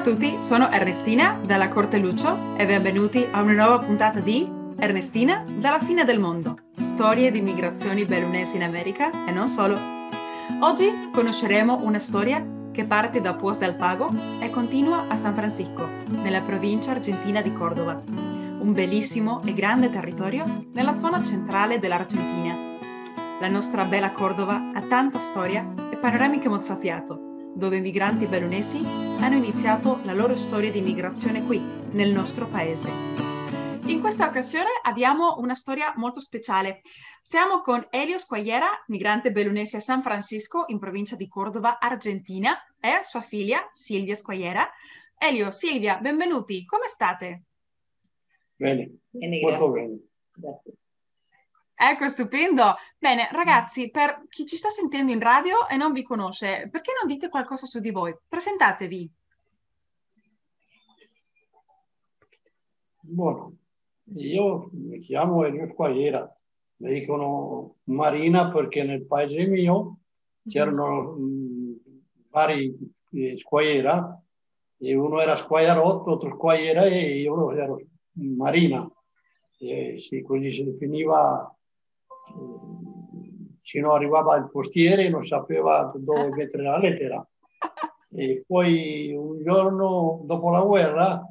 tutti, sono Ernestina dalla Corte Lucio e benvenuti a una nuova puntata di Ernestina dalla fine del mondo, storie di migrazioni bellunesi in America e non solo. Oggi conosceremo una storia che parte da Poz del Pago e continua a San Francisco, nella provincia argentina di Cordova, un bellissimo e grande territorio nella zona centrale dell'Argentina. La nostra bella Cordova ha tanta storia e panoramiche mozzafiato, dove i migranti bellunesi hanno iniziato la loro storia di migrazione qui, nel nostro paese. In questa occasione abbiamo una storia molto speciale. Siamo con Elio Squagliera, migrante bellunese a San Francisco, in provincia di Cordova, Argentina, e sua figlia Silvia Squagliera. Elio, Silvia, benvenuti, come state? Bene, molto bene. Grazie. Ecco, stupendo. Bene, ragazzi, per chi ci sta sentendo in radio e non vi conosce, perché non dite qualcosa su di voi? Presentatevi. Buono, io mi chiamo Elio Squagliera, mi dicono Marina perché nel paese mio c'erano vari Squagliera, e uno era Squagliarotto, altro Squagliera e io ero Marina. E sì, così si definiva. Se non arrivava il postiere non sapeva dove mettere la lettera. E poi un giorno dopo la guerra,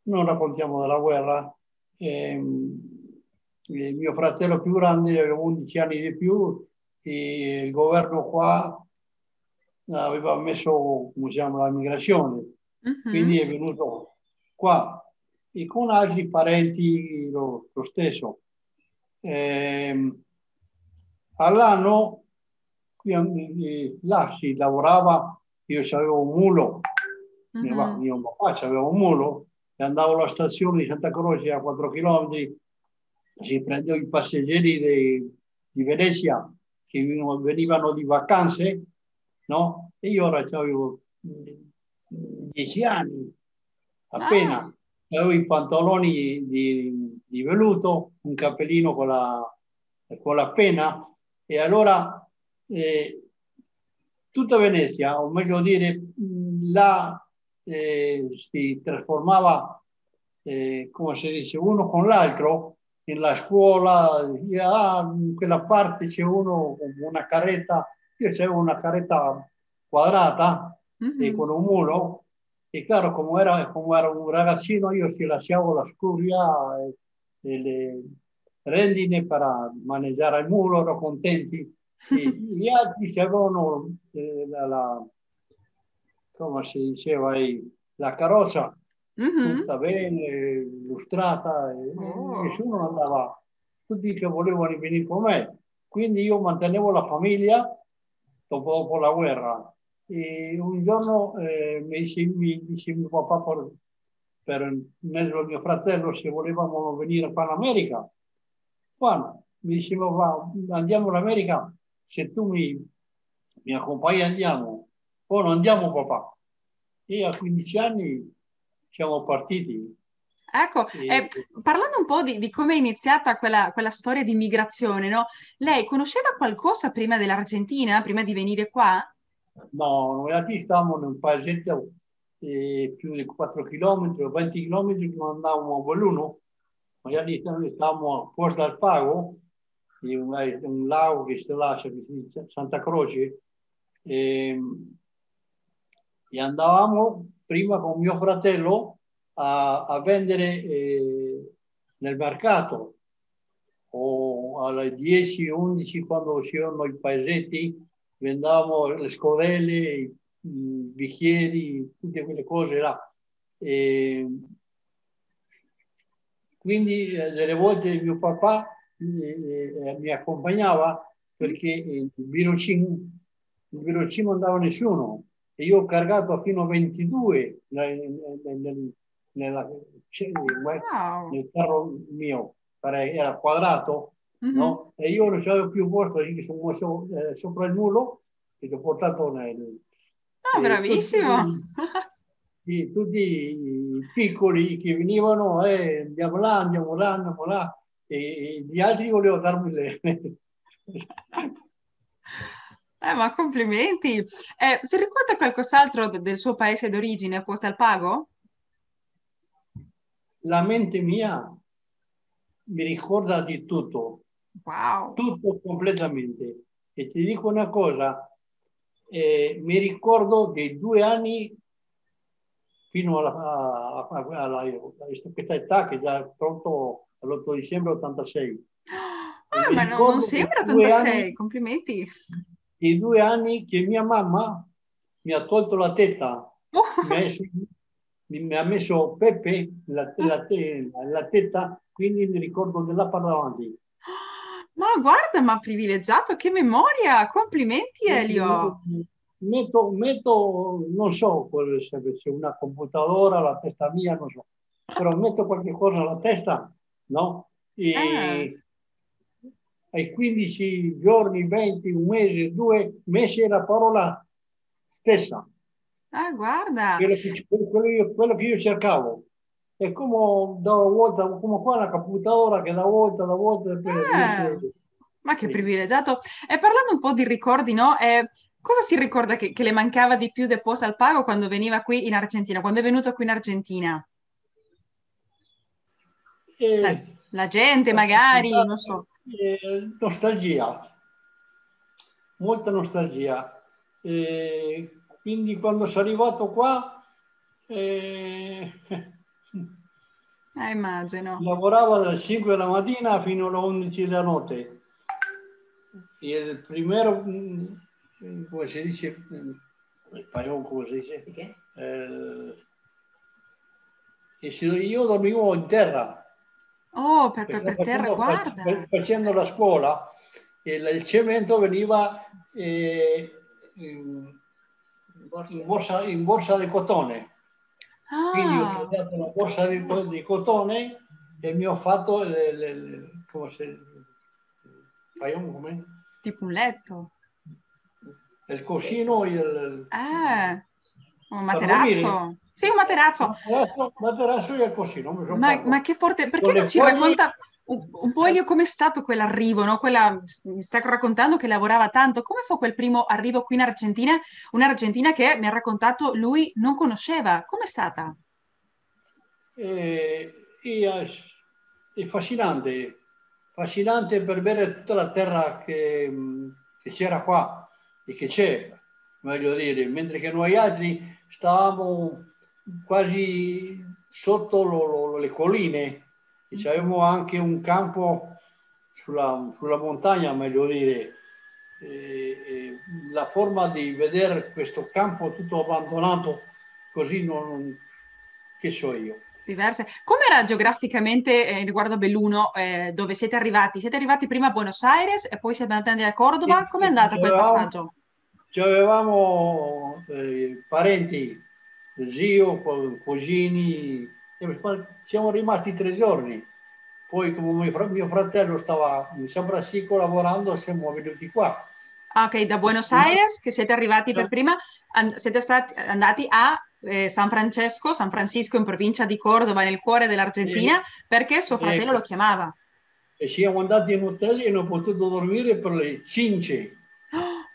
non raccontiamo della guerra, il mio fratello più grande aveva 11 anni di più e il governo qua aveva messo, come si chiama, la migrazione. Quindi è venuto qua e con altri parenti lo stesso. All'anno là si lavorava, io avevo un mulo, mio papà aveva un mulo e andavo alla stazione di Santa Croce a 4 km, si prendeva i passeggeri di Venezia che venivano di vacanze, no? E io ora avevo 10 anni appena. Avevo i pantaloni di velluto, un cappellino con la penna, e allora tutta Venezia, o meglio dire, là si trasformava, come si dice, uno con l'altro, nella scuola, in quella parte c'è uno con una carretta, io avevo una carretta quadrata e con un mulo. E claro, come era un ragazzino, io si lasciavo la scuria e le rendine per maneggiare il mulo, ero contenti. E gli altri avevano come si diceva, la carrozza tutta bene, illustrata, e nessuno andava, tutti che volevano venire con me. Quindi io mantenevo la famiglia dopo la guerra. E un giorno mi dice mio papà per mezzo del mio fratello se volevamo venire qua in America. Guarda, mi diceva, andiamo in America, se tu mi accompagni andiamo, o non andiamo papà. E a 15 anni siamo partiti. Ecco, parlando un po' di come è iniziata quella storia di migrazione, no? Lei conosceva qualcosa prima dell'Argentina, prima di venire qua? No, noi stavamo in un paesetto più di 4 km o 20 km che andavamo a Belluno, magari stavamo a Poz del Pago, un lago che sta là, Santa Croce, e andavamo prima con mio fratello a vendere nel mercato, o alle 10-11 quando c'erano i paesetti, vendavamo le scodelle, i bicchieri, tutte quelle cose là. E quindi delle volte mio papà mi accompagnava perché il birocino non andava nessuno e io ho cargato fino a 22 nel carro mio, era quadrato, no? E io non c'avevo più posto, quindi sono messo sopra il mulo e l'ho portato bravissimo! Tutti piccoli che venivano, andiamo là, andiamo là, andiamo là, e gli altri volevano darmi le... Ma complimenti! Si ricorda qualcos'altro del suo paese d'origine, Posta al Pago? La mente mia mi ricorda di tutto, Wow! tutto completamente. E ti dico una cosa, mi ricordo dei 2 anni fino a questa età che già è pronto all'8 dicembre 86. E mi Ma non ricordo sembra 86, complimenti! dei 2 anni che mia mamma mi ha tolto la tetta, mi ha messo, mi ha messo Pepe la tetta, quindi mi ricordo della parte davanti. Ma guarda, ma privilegiato, che memoria! Complimenti, Elio! Metto, non so se una computadora, la testa mia, non so, però metto qualche cosa alla testa, no? Ah, Ai 15 giorni, 20, un mese, 2 mesi, la parola stessa, guarda! quello che io cercavo. È come da volta, come qua la computadora che da volta per riesce. Ma che Sì. privilegiato! E parlando un po' di ricordi, no? Cosa si ricorda che le mancava di più del Posta al Pago quando veniva qui in Argentina, quando è venuto qui in Argentina? E, La gente, magari, non so. nostalgia, molta nostalgia. Quindi quando sono arrivato qua, Immagino. lavoravo dalle 5 della mattina fino alle 11 della notte. E il primo, come si dice, spagnolo, come si dice? Che? Io dormivo in terra. Oh, Perché per terra, guarda. facendo la scuola, il cemento veniva in borsa di cotone. Quindi ho Ah, trovato una borsa di cotone e mi ho fatto come se, come? tipo un letto. Il cuscino e Un per dormire. materasso. Sì, un materasso. Materasso e il cuscino, mi sono Ma fatto. che forte, perché Con non le ci foglie. racconta un po' Elio com'è stato quell'arrivo, no? Mi sta raccontando che lavorava tanto. Come fu quel primo arrivo qui in Argentina? Un'Argentina che mi ha raccontato lui non conosceva. Com'è stata? È fascinante, fascinante per vedere tutta la terra che c'era qua e che c'è, meglio dire, mentre che noi altri stavamo quasi sotto le colline e avevamo anche un campo sulla montagna, meglio dire. La forma di vedere questo campo tutto abbandonato così che so io. Diverse. Com'era geograficamente riguardo a Belluno, dove siete arrivati? Siete arrivati prima a Buenos Aires e poi siete andati a Cordova? Com'è andato quel passaggio? Avevamo parenti, zio, cugini, siamo rimasti 3 giorni. Poi come mio fratello stava in San Francisco lavorando, siamo venuti qua. Ah, ok, da Buenos Aires, che siete arrivati per prima, siete andati a San Francisco in provincia di Cordova, nel cuore dell'Argentina, E, perché suo fratello lo e, chiamava. e siamo andati in hotel e non ho potuto dormire per le cince,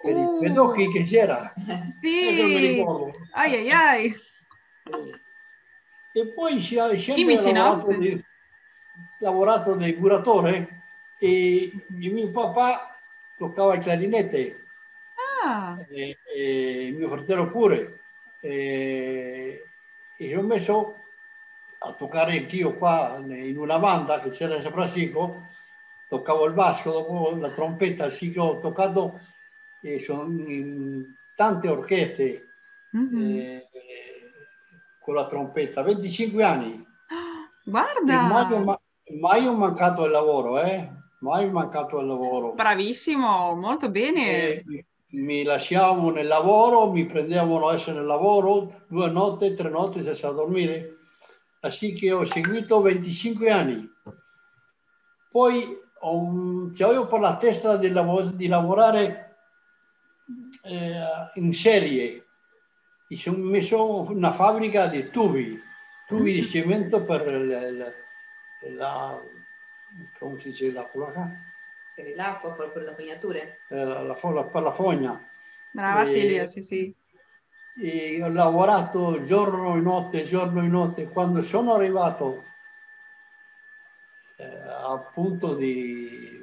per i Uh, pedocchi che c'era. Che non mi sì, ricordo. ai ai ai, E poi sempre chimici, no? Sì. lavorato da curatore e mio papà toccava il clarinete Ah, e mio fratello pure. E mi ho messo a toccare anch'io qua in una banda che c'era a San Francisco, toccavo il basso, dopo la trompetta, sì che ho toccato sono in tante orchestre mhm. eh, con la trompetta, 25 anni. E Guarda, mai ho mancato il lavoro, eh? Mai mancato il lavoro. bravissimo, molto bene. Mi lasciavo nel lavoro, mi prendevano a essere nel lavoro 2 notti, 3 notti senza dormire. Così che ho seguito 25 anni. Poi avevo per la testa di lavorare in serie. Mi sono messo una fabbrica di tubi di Mhm. cemento per la, come si dice, la flora? Per l'acqua, per le fognature? Per la fogna. Brava Silvia, sì, sì. E ho lavorato giorno e notte. Quando sono arrivato a punto di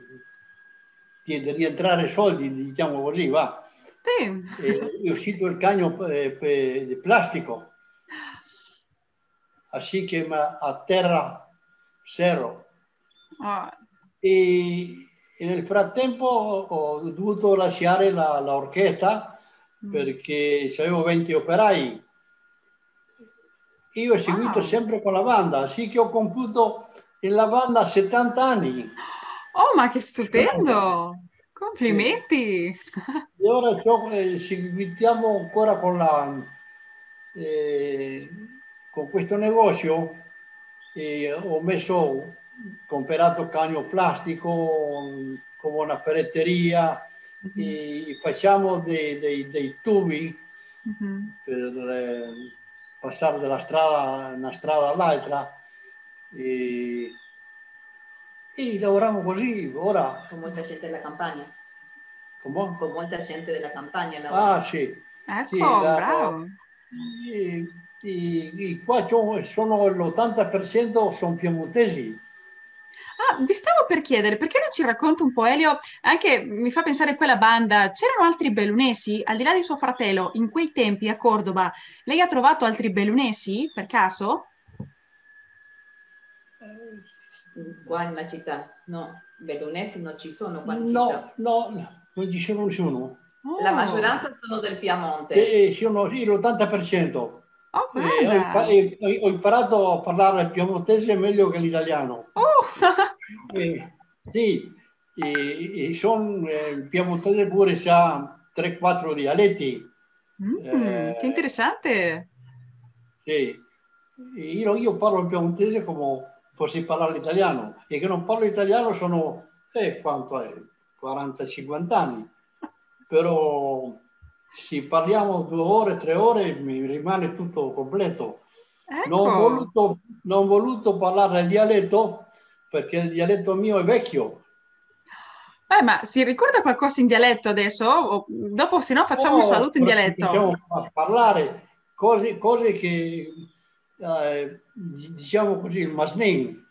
rientrare soldi, diciamo così, va. Sì. È uscito il cagno di plastico, così che a terra zero. Oh. E nel frattempo ho dovuto lasciare l'orchestra perché avevo 20 operai. Io ho seguito Wow. sempre con la banda, sì che ho compiuto nella banda 70 anni. Oh, ma che stupendo! Complimenti! E ora seguitiamo ancora con questo negozio e ho comprato cagno plastico come una ferretteria e facciamo dei tubi per passare dalla strada una strada all'altra e lavoriamo così ora. Con molta gente della campagna. Come? Con molta gente della campagna lavora. Ah sì, sì Ecco, bravo! qua sono l'80% sono piemontesi. Ah, vi stavo per chiedere, perché non ci racconta un po', Elio? Anche mi fa pensare a quella banda, c'erano altri bellunesi, al di là di suo fratello, in quei tempi a Cordova, lei ha trovato altri bellunesi, per caso? Qua in città, no, bellunesi non ci sono qua in città. No, non ci sono nessuno. La Oh, maggioranza sono del Piemonte. Sono sì, l'80%. oh, guarda! Ho imparato a parlare il piemontese meglio che l'italiano. Oh, Sì, il piemontese pure ha 3-4 dialetti. che interessante! Sì, io parlo il piemontese come fossi parlare l'italiano e che non parlo italiano sono, quanto è? 40-50 anni, però se parliamo 2 ore, 3 ore mi rimane tutto completo. Ecco! Non ho voluto parlare il dialetto perché il dialetto mio è vecchio. Ma si ricorda qualcosa in dialetto adesso? Dopo, se no, facciamo un No, saluto in dialetto. possiamo parlare cose che, diciamo così, il masnin.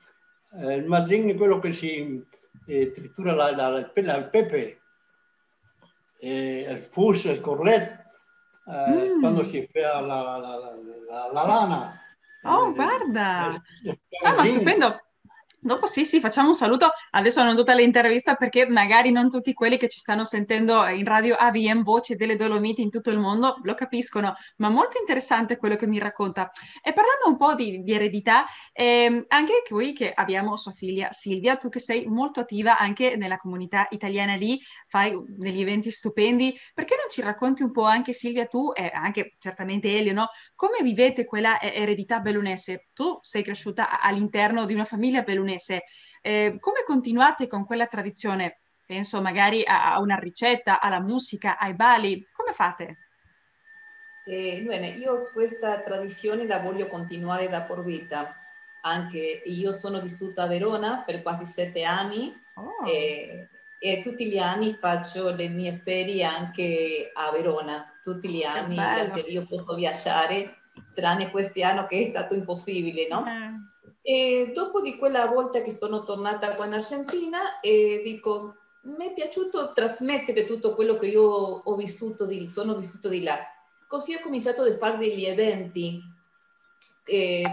Il masnin è quello che si tritura il pepe, il fus, il corlet, quando Mm. si fa la lana. Oh, guarda! Il Ah, ma perugin. stupendo! Dopo sì, sì, facciamo un saluto. Adesso non tutta l'intervista perché magari non tutti quelli che ci stanno sentendo in radio ABM Voce delle Dolomiti in tutto il mondo lo capiscono, ma molto interessante quello che mi racconta. E parlando un po' di eredità, anche qui che abbiamo sua figlia Silvia, tu che sei molto attiva anche nella comunità italiana lì, fai degli eventi stupendi, perché non ci racconti un po' anche Silvia tu e anche certamente Elio, no? Come vivete quella eredità bellunese? Tu sei cresciuta all'interno di una famiglia bellunese. Come continuate con quella tradizione? Penso magari a una ricetta, alla musica, ai bali. Come fate? Bene, io questa tradizione la voglio continuare da por vita. Anche io sono vissuta a Verona per quasi 7 anni Oh, e tutti gli anni faccio le mie ferie anche a Verona. Tutti gli che anni, bello. grazie a Dio, posso viaggiare, tranne quest'anno che è stato impossibile, no? Eh, E dopo di quella volta che sono tornata qua in Argentina, dico, mi è piaciuto trasmettere tutto quello che io ho vissuto, sono vissuto di là. Così ho cominciato a fare degli eventi,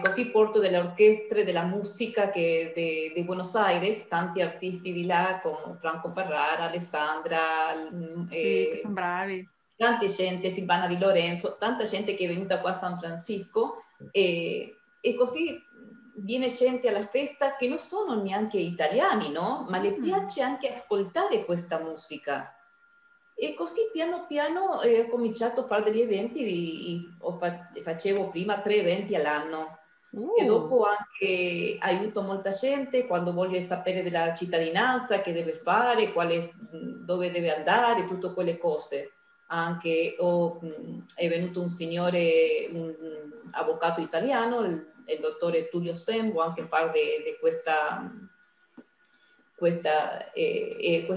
così porto delle orchestre, della musica di Buenos Aires, tanti artisti di là come Franco Ferrara, Alessandra, sì, che sono bravi. tanta gente, Silvana Di Lorenzo, tanta gente che è venuta qua a San Francisco e così viene gente alla festa che non sono neanche italiani, no? Ma le piace anche ascoltare questa musica. E così piano piano ho cominciato a fare degli eventi, facevo prima 3 eventi all'anno e dopo anche aiuto molta gente quando voglio sapere della cittadinanza, che deve fare, dove deve andare, tutte quelle cose. Anche è venuto un signore, un avvocato italiano, il dottore Tullio Sembo, anche a fare di questa questo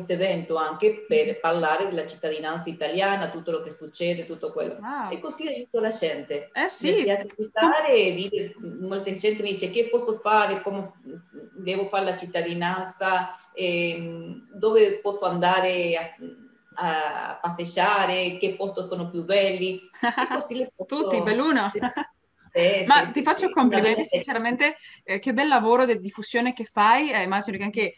evento anche per parlare della cittadinanza italiana, tutto lo che succede, tutto quello. Wow. E così aiuto la gente. Sì. Mi piace aiutare e dire, molta gente mi dice che posso fare, come devo fare la cittadinanza, dove posso andare a passeggiare, che posti sono più belli. E così le posso... Tutti, belluno. Ma ti faccio complimenti, sinceramente, che bel lavoro di diffusione che fai, immagino che anche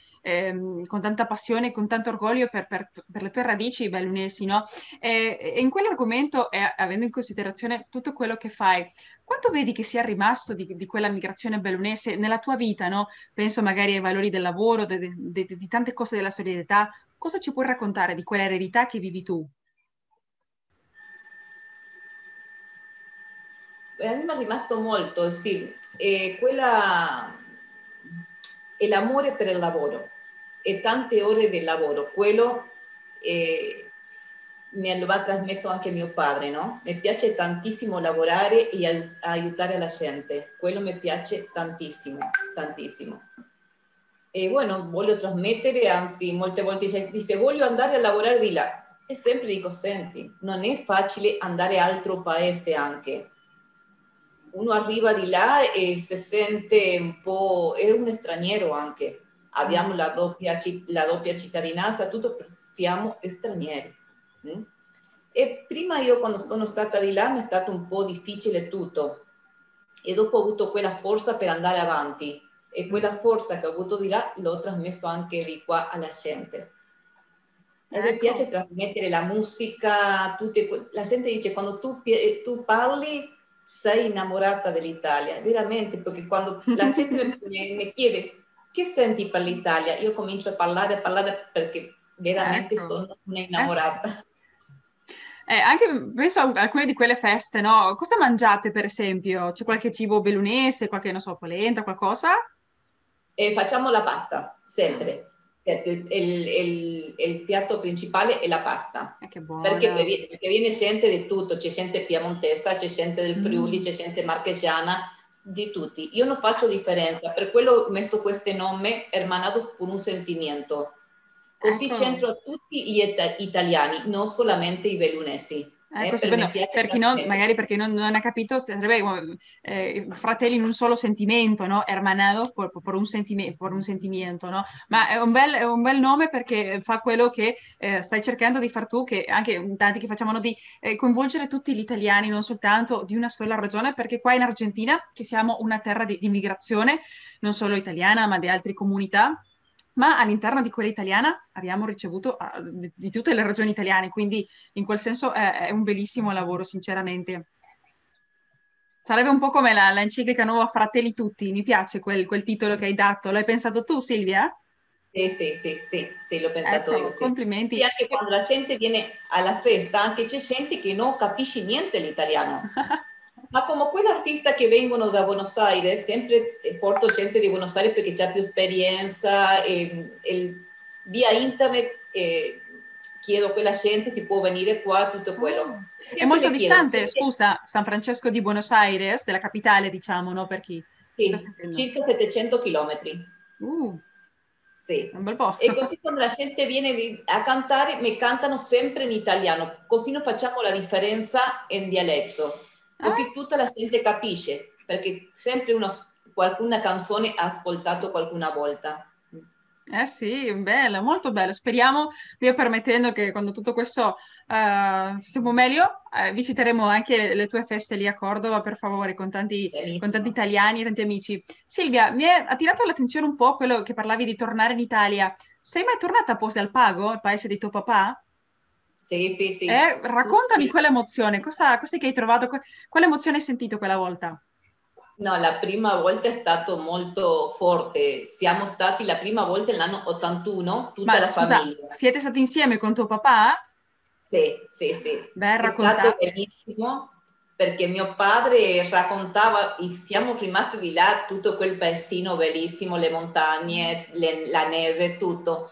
con tanta passione, con tanto orgoglio per le tue radici bellunesi, no? E in quell'argomento, avendo in considerazione tutto quello che fai, quanto vedi che sia rimasto di quella migrazione bellunese nella tua vita, no? Penso magari ai valori del lavoro, di tante cose della solidarietà. Cosa ci puoi raccontare di quella eredità che vivi tu? A me è rimasto molto, sì, è l'amore per il lavoro e tante ore di lavoro, quello me lo ha trasmesso anche mio padre, no? Mi piace tantissimo lavorare e aiutare la gente, quello mi piace tantissimo, tantissimo. E bueno, voglio trasmettere, anzi molte volte dice voglio andare a lavorare di là e sempre dico senti, non è facile andare a altro paese anche. Uno arriva di là e si sente un po', è un straniero anche. Abbiamo la doppia cittadinanza, tutto siamo stranieri. E prima io quando sono stata di là mi è stato un po' difficile tutto e dopo ho avuto quella forza per andare avanti e quella forza che ho avuto di là l'ho trasmesso anche di qua alla gente. E mi piace trasmettere la musica, la gente dice quando tu parli sei innamorata dell'Italia, veramente, perché quando la gente mi chiede che senti per l'Italia, io comincio a parlare perché veramente sono una innamorata. Anche penso a alcune di quelle feste, no? Cosa mangiate, per esempio? C'è qualche cibo bellunese, qualche, non so, polenta, qualcosa? Facciamo la pasta, sempre. Il piatto principale è la pasta. Che buono. Perché viene gente di tutto, c'è gente piemontesa, c'è gente del Friuli, c'è gente marchigiana, di tutti. Io non faccio differenza, per quello ho messo questo nome, Hermanados por un Sentimiento. Così c'entro a tutti gli italiani, non solamente i bellunesi. Per chi non, magari perché non ha capito, sarebbe fratelli in un solo sentimento, no? Hermanado por un sentimento, no? Ma è un bel nome perché fa quello che stai cercando di far tu, che anche tanti che facciamo, no? Di coinvolgere tutti gli italiani, non soltanto di una sola regione, perché qua in Argentina, che siamo una terra di immigrazione, non solo italiana, ma di altre comunità, ma all'interno di quella italiana abbiamo ricevuto di tutte le regioni italiane, quindi in quel senso è un bellissimo lavoro, sinceramente. Sarebbe un po' come l'enciclica Nuova Fratelli Tutti, mi piace quel titolo che hai dato. L'hai pensato tu, Silvia? Sì, l'ho pensato io, sì. Complimenti. E anche quando la gente viene alla festa, anche c'è gente che non capisce niente l'italiano. Ma come quell'artista che vengono da Buenos Aires, sempre porto gente di Buenos Aires perché c'è più esperienza, via internet chiedo a quella gente ti può venire qua, tutto quello. È molto distante, scusa, San Francesco di Buenos Aires, della capitale, diciamo, no? Per chi sta sentendo. Circa 700 chilometri. Sì. Un bel po'. E così quando la gente viene a cantare, mi cantano sempre in italiano, così non facciamo la differenza in dialetto. Così tutta la gente capisce, perché sempre qualcuna canzone ha ascoltato qualcuna volta. Sì, bello, molto bello. Speriamo, Dio permettendo, che quando tutto questo stiamo meglio, visiteremo anche le tue feste lì a Cordova, per favore, con tanti italiani e tanti amici. Silvia, mi è attirato l'attenzione un po' quello che parlavi di tornare in Italia. Sei mai tornata a Poste al Pago, il paese di tuo papà? Sì. Raccontami quell'emozione, cos'è che hai trovato, quale emozione hai sentito quella volta? No, la prima volta è stato molto forte. Siamo stati la prima volta nell'anno 81, tutta la famiglia. Siete stati insieme con tuo papà? Sì. Beh, è stato bellissimo perché mio padre raccontava, siamo rimasti di là, tutto quel paesino bellissimo, le montagne, la neve, tutto.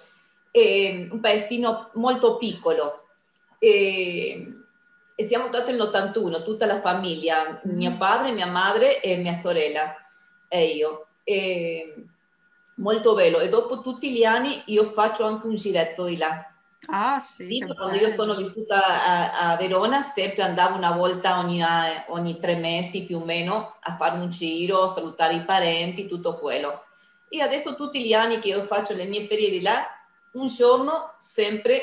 Un paesino molto piccolo. E siamo stati nell'81, tutta la famiglia, mio padre, mia madre e mia sorella e io. Molto bello. E dopo tutti gli anni io faccio anche un giretto di là. Ah sì, Prima, quando io sono vissuta a Verona, sempre andavo una volta ogni 3 mesi più o meno a fare un giro, salutare i parenti, tutto quello. E adesso tutti gli anni che io faccio le mie ferie di là, un giorno sempre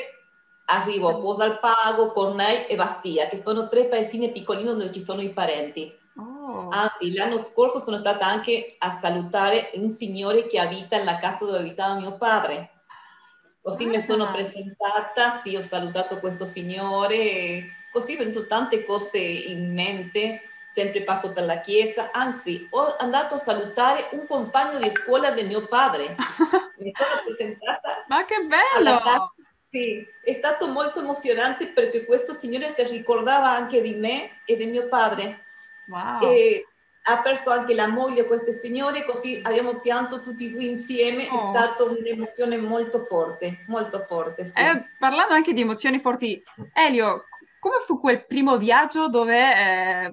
arrivo a Porto al Pago, Cornei e Bastia, che sono 3 paesini piccolini dove ci sono i parenti. Oh. Anzi, l'anno scorso sono stata anche a salutare un signore che abita nella casa dove abitava mio padre. Così mi sono presentata, sì, ho salutato questo signore, così ho venuto tante cose in mente, sempre passo per la chiesa, anzi ho andato a salutare un compagno di scuola di mio padre, mi sono presentata. Ma che bello! Sì, è stato molto emozionante perché questo signore si ricordava anche di me e di mio padre. Wow. E ha perso anche la moglie questo signore, così abbiamo pianto tutti e due insieme, è stata un'emozione molto forte, sì. Parlando anche di emozioni forti, Elio, come fu quel primo viaggio dove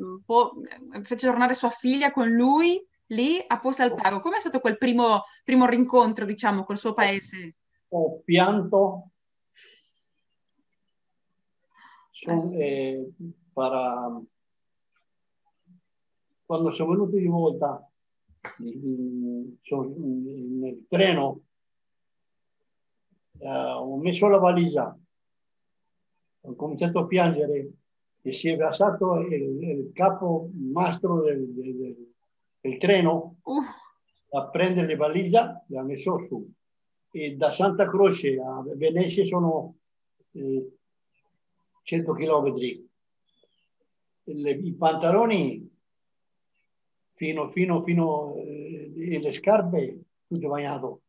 fece tornare sua figlia con lui lì a Posta al Pago? Com'è stato quel primo rincontro, diciamo, col suo paese? Ho pianto quando sono venuto di volta nel treno, ho messo la valigia, ho cominciato a piangere e si è versato il capo mastro del treno a prendere le valigie, le ha messo su. E da Santa Croce a Venezia sono 100 chilometri. I pantaloni fino e le scarpe tutto bagnato.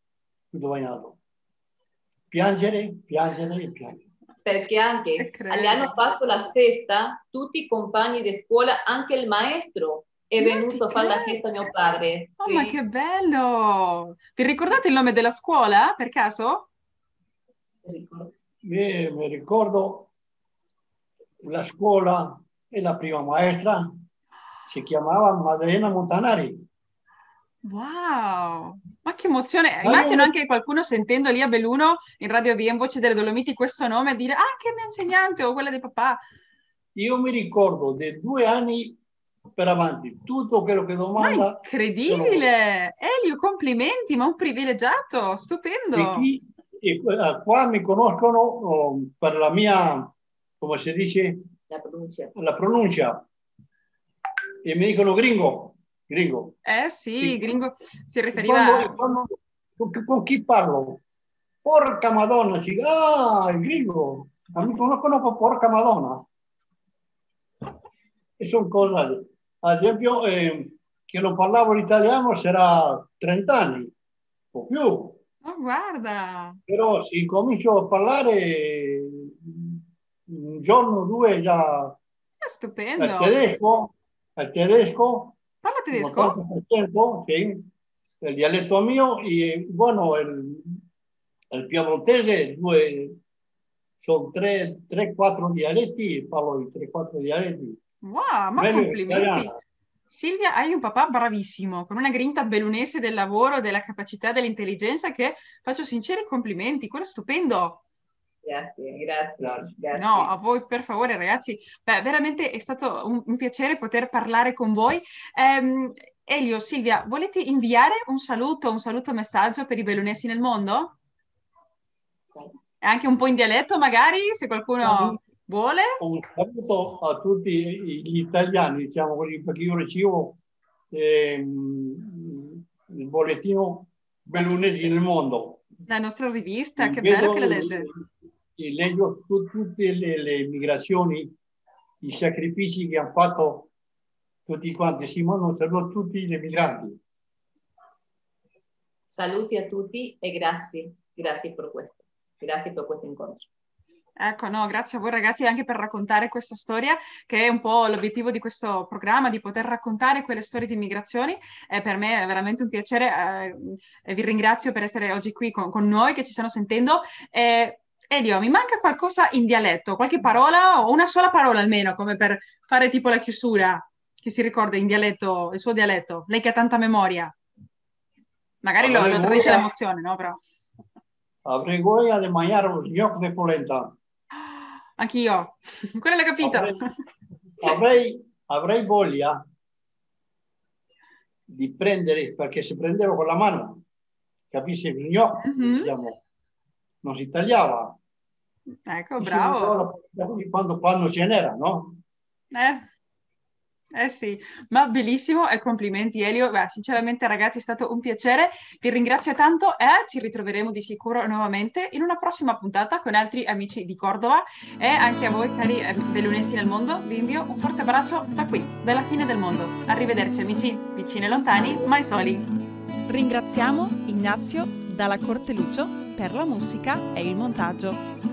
Piangere. Perché anche le hanno fatto la festa tutti i compagni di scuola, anche il maestro è venuto a fare la festa a mio padre. Oh, sì. Ma che bello! Vi ricordate il nome della scuola, per caso? Mi ricordo la scuola e la prima maestra si chiamava Maddalena Montanari. Wow, ma che emozione! Immagino anche qualcuno sentendo lì a Belluno in Radio Via in Voce delle Dolomiti questo nome e dire che mio insegnante o quella di papà. Io mi ricordo dei 2 anni per avanti, tutto quello che domanda. Ma incredibile! Elio, complimenti, ma un privilegiato, stupendo! E qua mi conoscono per la mia, come si dice? La pronuncia. E mi dicono gringo. Sì, gringo si riferiva... Con chi parlo? Porca Madonna, il gringo. Mi conoscono per porca Madonna. E sono cose, ad esempio, che non parlavo l'italiano sarà 30 anni o più. Oh, guarda! Però se incomincio a parlare un giorno o 2 già... È stupendo! Al tedesco. Parla tedesco? 80%, sì. Il dialetto mio e, bueno, il piemontese, sono 3-4 dialetti, parlo di 3-4 dialetti. Wow, ma complimenti! Silvia, hai un papà bravissimo, con una grinta bellunese del lavoro, della capacità, dell'intelligenza che faccio sinceri complimenti, quello è stupendo. Grazie. No, a voi per favore ragazzi, beh, veramente è stato un piacere poter parlare con voi. Elio, Silvia, volete inviare un saluto messaggio per i bellunesi nel mondo? Anche un po' in dialetto magari, se qualcuno vuole? Un saluto a tutti gli italiani, diciamo così, perché io ricevo il bollettino Bellunesi nel mondo. La nostra rivista, che bello che la legge. Leggo tutte le migrazioni, i sacrifici che hanno fatto tutti quanti. Simone, saluto tutti gli emigranti. Saluti a tutti e grazie per questo. Grazie per questo incontro. Ecco, no, grazie a voi ragazzi anche per raccontare questa storia, che è un po' l'obiettivo di questo programma, di poter raccontare quelle storie di immigrazioni. Per me è veramente un piacere e vi ringrazio per essere oggi qui con noi, che ci stanno sentendo. Elio, mi manca qualcosa in dialetto, qualche parola o una sola parola almeno, come per fare tipo la chiusura, che si ricorda in dialetto, il suo dialetto, lei che ha tanta memoria. Magari lo tradisce l'emozione, no? Però. Avrei voglia di mangiare lo gnocco di polenta. Anch'io, quello l'hai capito. Avrei voglia di prendere, perché se prendevo con la mano, capisci, il gnocco, diciamo, non si tagliava. Ecco, bravo. Quando ce n'era, no? Sì, ma bellissimo e complimenti Elio. Beh, sinceramente ragazzi è stato un piacere, vi ringrazio tanto e ci ritroveremo di sicuro nuovamente in una prossima puntata con altri amici di Cordova e anche a voi cari bellunesi nel mondo vi invio un forte abbraccio da qui, dalla fine del mondo. Arrivederci amici, vicini e lontani, mai soli. Ringraziamo Ignazio dalla Corte Lucio per la musica e il montaggio.